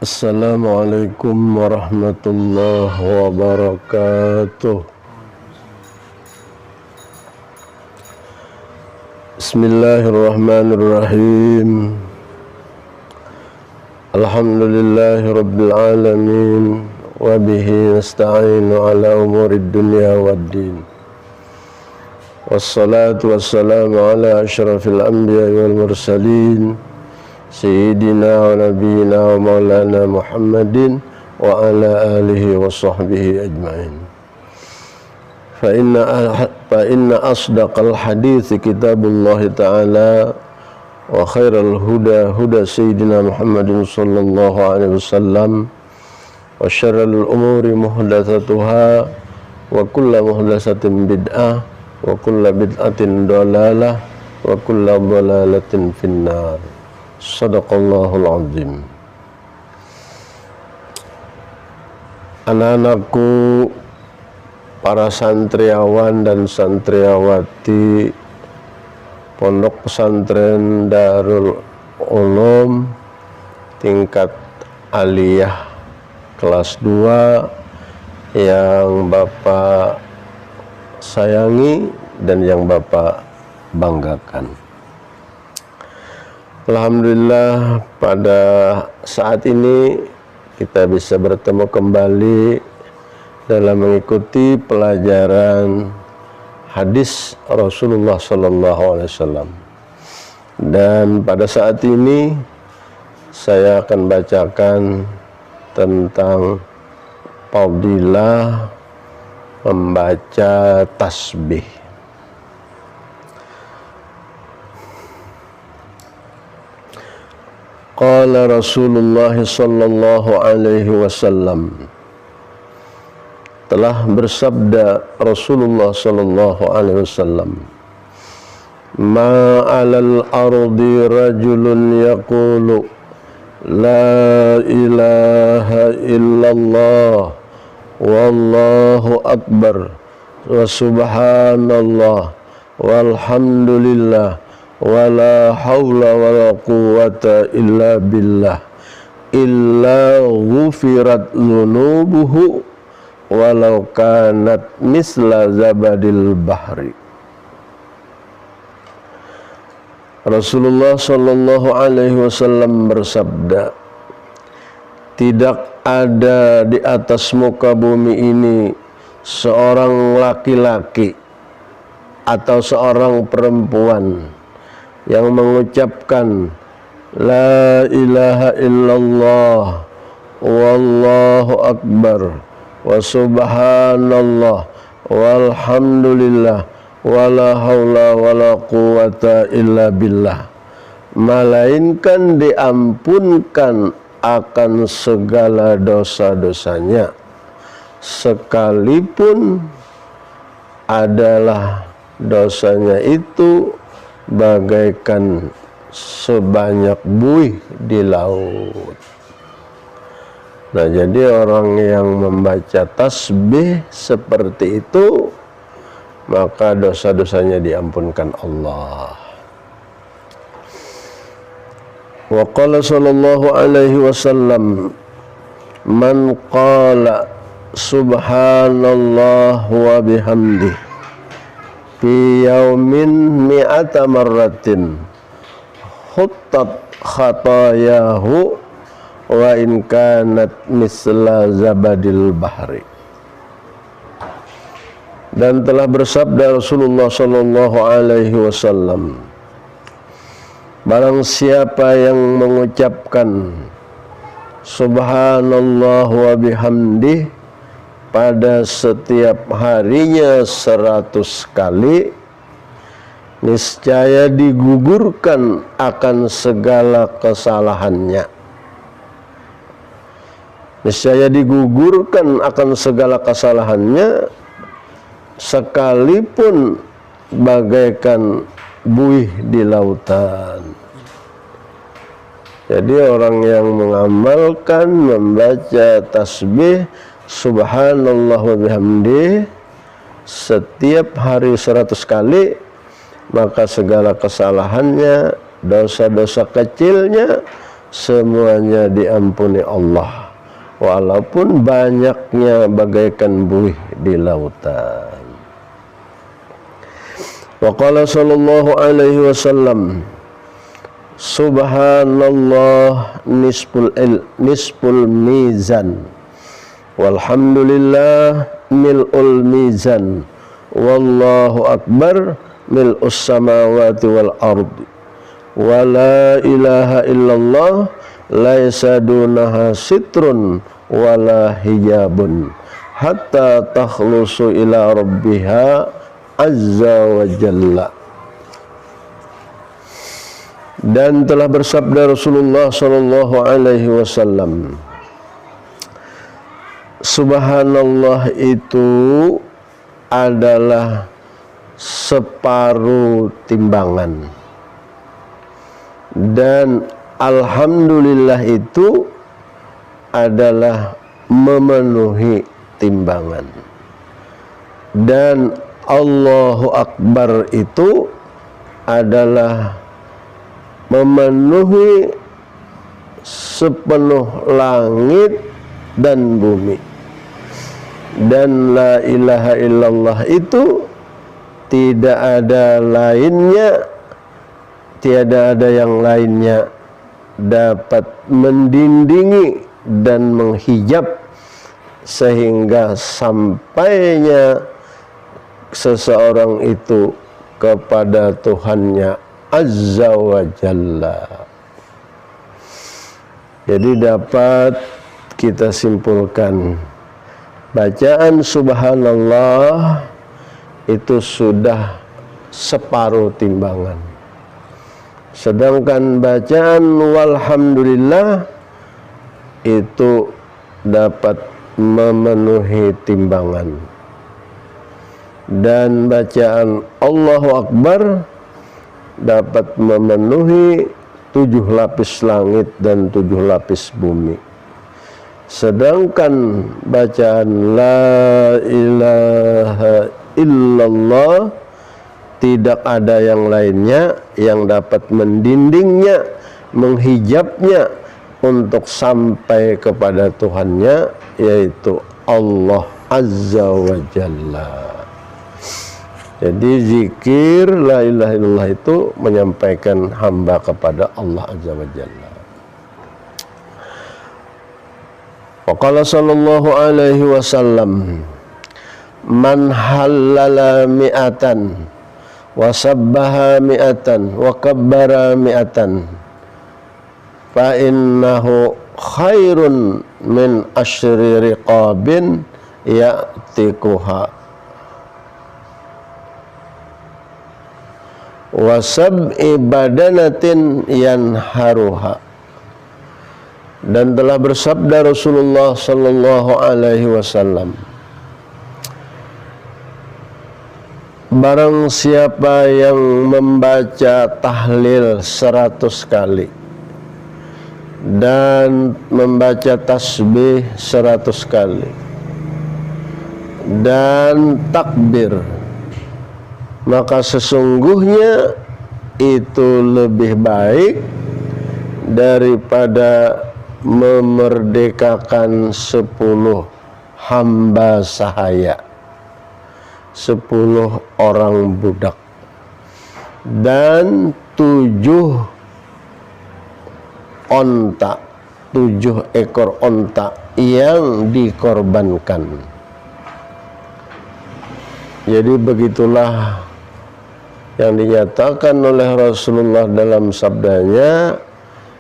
Assalamualaikum warahmatullahi wabarakatuh. Bismillahirrahmanirrahim. Alhamdulillahi rabbil alamin. Wa bihi nasta'inu ala umurid dunya waddin. Wassalatu wassalamu ala asyrafil anbiya wal mursalin Sayyidina wa nabiyina wa maulana Muhammadin wa ala alihi wa sahbihi ajma'in. Fa inna asdaqal hadithi kitabullah ta'ala wa khairal huda huda Sayyidina Muhammadin sallallahu alaihi wasallam wa syarrul umuri muhdatsatuha wa kullu muhdatsatin bid'ah wa kullu bid'atin dhalalah wa kullu dhalalatin finnar. Shadaqallahul azim. Anak-anakku, para santriawan dan santriawati Pondok Pesantren Darul Ulum tingkat aliyah kelas 2 yang Bapak sayangi dan yang Bapak banggakan. Alhamdulillah, pada saat ini kita bisa bertemu kembali dalam mengikuti pelajaran hadis Rasulullah SAW. Dan pada saat ini saya akan bacakan tentang fadilah membaca tasbih. Qala Rasulullah sallallahu alaihi wasallam, telah bersabda Rasulullah sallallahu alaihi wasallam, ma 'alal ardi rajulun yaqulu la ilaha illallah wallahu akbar wa subhanallah walhamdulillah wala haula wala quwwata illa billah illa ghufirat dhunubuhu walau kanat misla zabadil bahri. Rasulullah sallallahu alaihi wasallam bersabda, tidak ada di atas muka bumi ini seorang laki-laki atau seorang perempuan yang mengucapkan la ilaha illallah wallahu akbar wa subhanallah walhamdulillah wala haula wala quwwata illa billah, melainkan diampunkan akan segala dosa-dosanya, sekalipun adalah dosanya itu bagaikan sebanyak buih di laut. Nah, jadi orang yang membaca tasbih seperti itu, maka dosa-dosanya diampunkan Allah. Wa qala sallallahu alaihi wasallam, man qala subhanallah wa bihamdihi fi yaumin mi'ata marratin huttat khatayahu wa in kanat misla zabadil bahri. Dan telah bersabda Rasulullah sallallahu alaihi wasallam, barang siapa yang mengucapkan subhanallah wa bihamdih pada setiap harinya 100 kali, niscaya digugurkan akan segala kesalahannya. Niscaya digugurkan akan segala kesalahannya, sekalipun bagaikan buih di lautan. Jadi orang yang mengamalkan membaca tasbih subhanallah wa bihamdih setiap hari 100 kali, maka segala kesalahannya, dosa-dosa kecilnya semuanya diampuni Allah, walaupun banyaknya bagaikan buih di lautan. Wa qala sallallahu alaihi wasallam, subhanallah nisful mizan, walhamdulillah mil'ul mizan, wallahu akbar mil'us samawati wal ardi, wa la ilaha illallah laisa dunaha sitrun wala hijabun hatta takhlusu ila rabbiha azza wa jalla. Dan telah bersabda Rasulullah sallallahu alaihi wasallam, subhanallah itu adalah separuh timbangan, dan alhamdulillah itu adalah memenuhi timbangan, dan Allahu Akbar itu adalah memenuhi sepenuh langit dan bumi. Dan la ilaha illallah itu tidak ada lainnya, tiada ada yang lainnya dapat mendindingi dan menghijab sehingga sampainya seseorang itu kepada Tuhannya Azza wa Jalla. Jadi dapat kita simpulkan, bacaan subhanallah itu sudah separuh timbangan, sedangkan bacaan walhamdulillah itu dapat memenuhi timbangan, dan bacaan Allahu Akbar dapat memenuhi 7 lapis langit dan 7 lapis bumi. Sedangkan bacaan la ilaha illallah tidak ada yang lainnya yang dapat mendindingnya, menghijabnya untuk sampai kepada Tuhannya, yaitu Allah Azza wa Jalla. Jadi zikir la ilaha illallah itu menyampaikan hamba kepada Allah Azza wa Jalla. Wa qala sallallahu alaihi wasallam, man halala mi'atan wa sabbaha mi'atan wa kabbara mi'atan fa innahu khairun min asyri riqabin ya'tikuha wa sab'i badanatin yanharuha. Dan telah bersabda Rasulullah sallallahu alaihi wasallam, barang siapa yang membaca tahlil 100 kali dan membaca tasbih 100 kali dan takbir, maka sesungguhnya itu lebih baik daripada memerdekakan 10 hamba sahaya, 10 orang budak, dan 7 onta, 7 ekor onta yang dikorbankan. Jadi begitulah yang dinyatakan oleh Rasulullah dalam sabdanya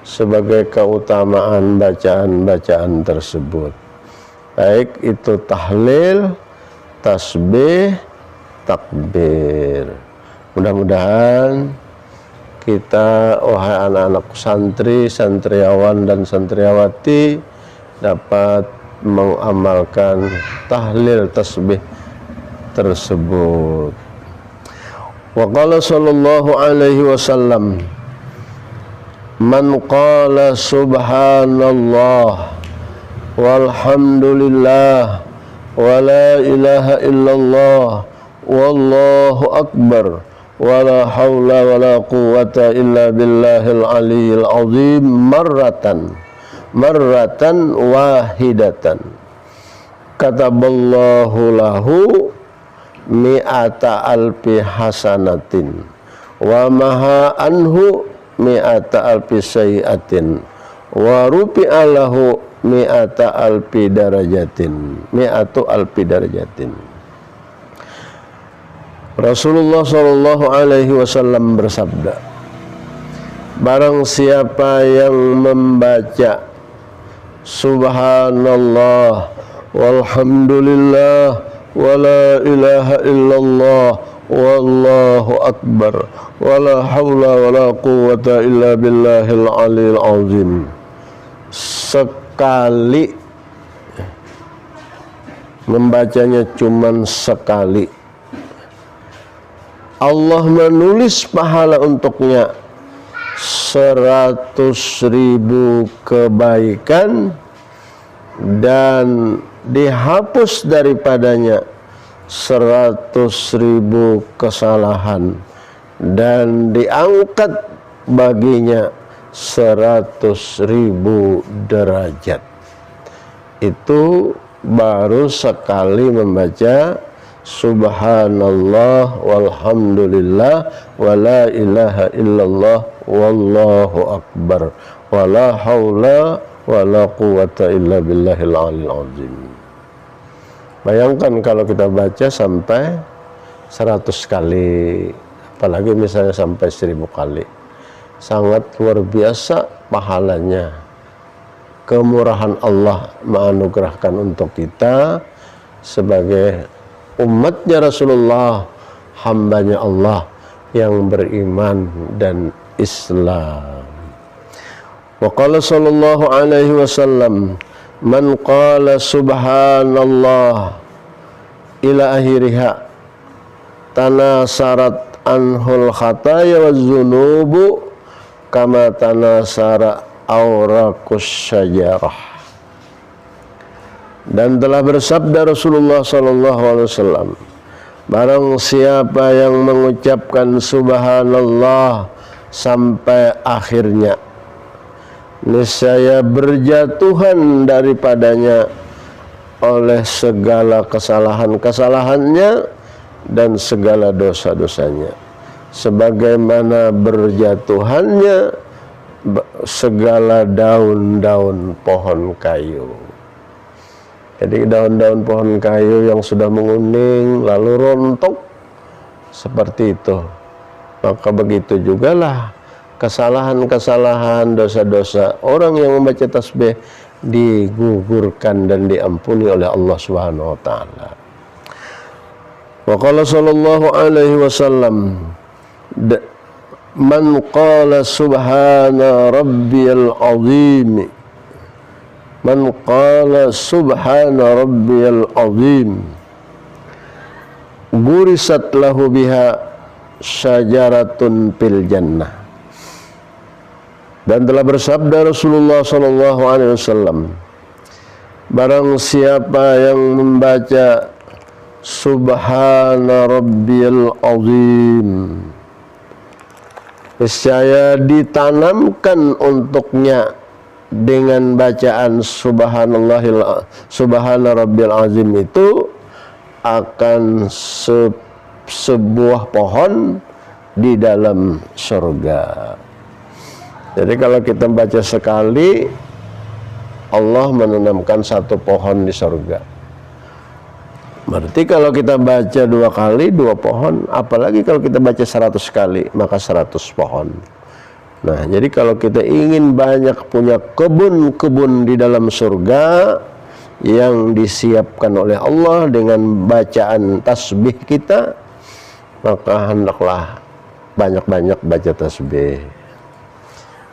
sebagai keutamaan bacaan-bacaan tersebut, baik itu tahlil, tasbih, takbir. Mudah-mudahan kita, wahai anak-anak santri, santriawan dan santriawati, dapat mengamalkan tahlil tasbih tersebut. Wa qala sallallahu alaihi wasallam, man qala subhanallah walhamdulillah wa la ilaha illallah wallahu akbar wala haula wala quwwata illa billahil aliyil azim marratan wahidatan kataballahu lahu mi'ata alfi hasanatin wa maha anhu mi'ata alfi sayiatin wa rufi'a lahu mi'ata alfi darajatin mi'atu alfi darajatin. Rasulullah sallallahu alaihi wasallam bersabda, barang siapa yang membaca subhanallah walhamdulillah wala ilaha illallah wallahu akbar wala haula wala quwwata illa billahil aliyil azim sekali, membacanya cuman sekali, Allah menulis pahala untuknya 100.000 kebaikan dan dihapus daripadanya 100.000 kesalahan dan diangkat baginya 100.000 derajat. Itu baru sekali membaca subhanallah walhamdulillah wala ilaha illallah wallahu akbar wala haula wala quwwata illa billahil aliyil azim. Bayangkan kalau kita baca sampai 100 kali, apalagi misalnya sampai 1000 kali, sangat luar biasa pahalanya. Kemurahan Allah menganugerahkan untuk kita sebagai umatnya Rasulullah, hambanya Allah yang beriman dan Islam. Wa qala sallallahu alaihi wasallam, man qala subhanallah ila akhiriha tanasarat anhul khataya waz zunubu kama tanasara auraqus syajarah. Dan telah bersabda Rasulullah sallallahu alaihi wasallam, barang siapa yang mengucapkan subhanallah sampai akhirnya, niscaya berjatuhan daripadanya oleh segala kesalahan-kesalahannya dan segala dosa-dosanya, sebagaimana berjatuhannya segala daun-daun pohon kayu. Jadi daun-daun pohon kayu yang sudah menguning lalu rontok seperti itu, maka begitu jugalah kesalahan-kesalahan, dosa-dosa orang yang membaca tasbih digugurkan dan diampuni oleh Allah Subhanahu wa taala. Wa qala sallallahu alaihi wasallam, man qala subhana rabbiyal azim, man qala subhana rabbiyal azim gurisat lahu biha syajaratun fil jannah. Dan telah bersabda Rasulullah sallallahu alaihi wasallam, barang siapa yang membaca subhana rabbiyal azim, niscaya ditanamkan untuknya dengan bacaan subhanallah subhana rabbiyal azim itu akan sebuah pohon di dalam surga. Jadi kalau kita baca sekali, Allah menanamkan satu pohon di surga. Berarti kalau kita baca 2 kali 2 pohon, apalagi kalau kita baca 100 kali, maka 100 pohon. Nah, jadi kalau kita ingin banyak punya kebun-kebun di dalam surga yang disiapkan oleh Allah dengan bacaan tasbih kita, maka hendaklah banyak-banyak baca tasbih.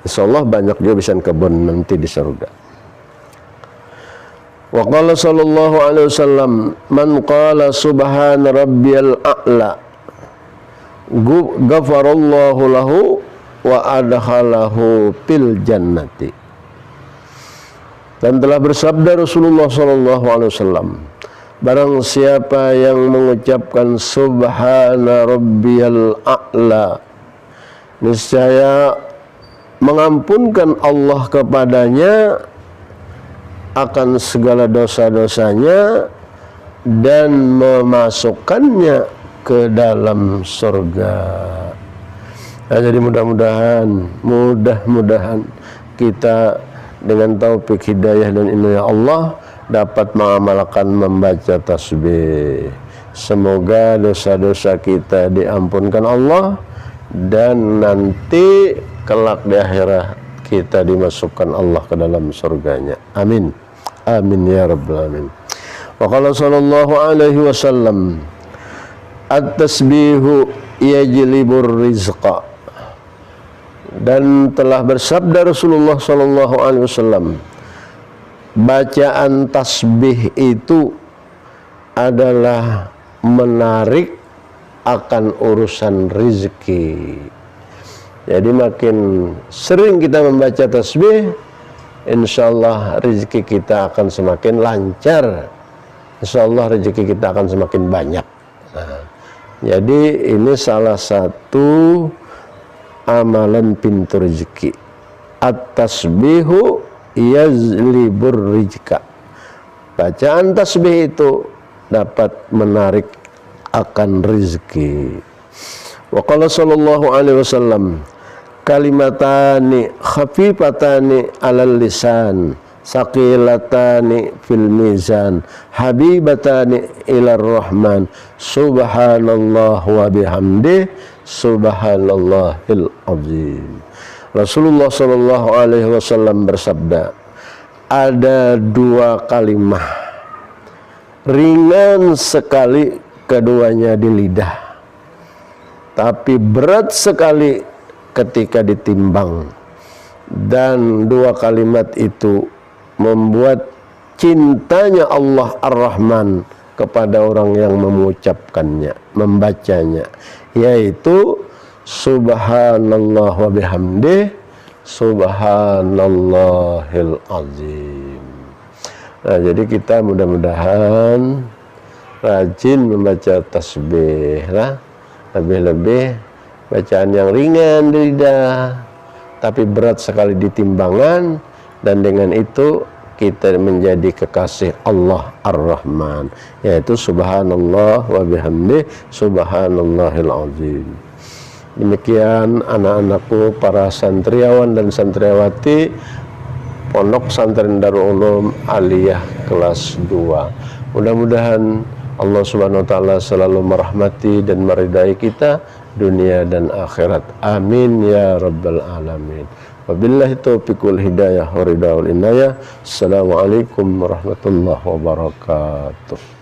Insyaallah banyak juga bisa kebun nanti di surga. Wa qala sallallahu alaihi wasallam, man qala subhana rabbiyal a'la ghafarallahu lahu wa adkhalahu fil jannati. Dan telah bersabda Rasulullah sallallahu alaihi wasallam, barang siapa yang mengucapkan subhana rabbiyal a'la, niscaya mengampunkan Allah kepadanya akan segala dosa-dosanya dan memasukkannya ke dalam surga. Nah, jadi mudah-mudahan kita dengan taufik hidayah dan inayah Allah dapat mengamalkan membaca tasbih. Semoga dosa-dosa kita diampunkan Allah dan nanti kelak di akhirat kita dimasukkan Allah ke dalam surganya. Amin. Amin ya rabbal alamin. Wa qala sallallahu alaihi wasallam, at-tasbihu yajlibur rizqa. Dan telah bersabda Rasulullah sallallahu alaihi wasallam, bacaan tasbih itu adalah menarik akan urusan rizki. Jadi makin sering kita membaca tasbih, insyaallah rezeki kita akan semakin lancar, insyaallah rezeki kita akan semakin banyak. Nah, jadi ini salah satu amalan pintu rezeki. At-tasbihu yazlibur rizqa. Bacaan tasbih itu dapat menarik akan rezeki. Wa qala sallallahu alaihi wasallam, kalimatani khafifatani alal lisan saqilatani fil mizan habibatani ilar rahman subhanallah wa bihamdih subhanallahil azim. Rasulullah sallallahu alaihi wasallam bersabda, ada dua kalimat ringan sekali keduanya di lidah, tapi berat sekali ketika ditimbang, dan dua kalimat itu membuat cintanya Allah Ar-Rahman kepada orang yang mengucapkannya, membacanya, yaitu subhanallah wa bihamdih subhanallahil azim. Nah, jadi kita mudah-mudahan rajin membaca tasbih lah, lebih-lebih bacaan yang ringan di lidah tapi berat sekali di timbangan, dan dengan itu kita menjadi kekasih Allah Ar-Rahman, yaitu subhanallah wa bihamdih subhanallahil azim. Demikian anak-anakku, para santriawan dan santriawati Pondok Pesantren Darul Ulum Aliyah kelas 2. Mudah-mudahan Allah Subhanahu wa taala selalu merahmati dan meridai kita dunia dan akhirat. Amin ya rabbal alamin. Wabillahi taufiq wal hidayah wa ridha wal inayah. Assalamualaikum warahmatullahi wabarakatuh.